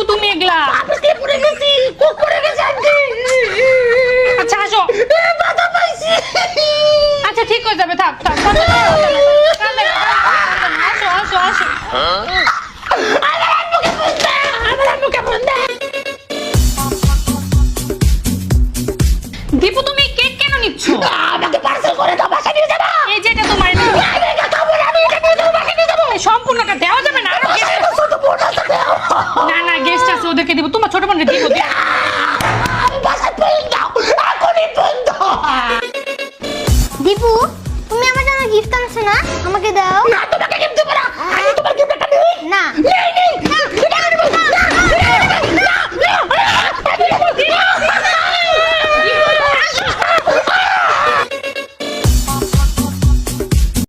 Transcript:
তুমি এগুলা? আমি পড়ে গেছি, কোক পড়ে গেছে আন্টি। আচ্ছা আসো। ব্যথা পাইছি। আচ্ছা ঠিক হয়ে যাবে, থাক থাক। আসো আসো আসো। আমার মুখে ফোন দে। দীপু তুমি কেক কেন নিচ্ছ? আমাকে পার্সেল করে দাও, বাসা নিয়ে যাবা। এই যে এটা তোমার না। আমি এটা খাবো না, আমি এটা নিয়ে যাবো, বাসা নিয়ে যাবো। সম্পূর্ণটা দেওয়া যাবে না, আরো guest আছে। ছোট বোন আছে দাও। না না গেস্ট আছে, ওদেরকে দিব। তোমার ছোট বোনকে দিব। বাসায় ফোন দাও, এখনই ফোন দাও। দীপু তুমি আমার জন্য গিফট আনছো না, আমাকে দাও। না তোমাকে গিফট দেবো না, আমি তোমার গিফট একটা নিই। না নেই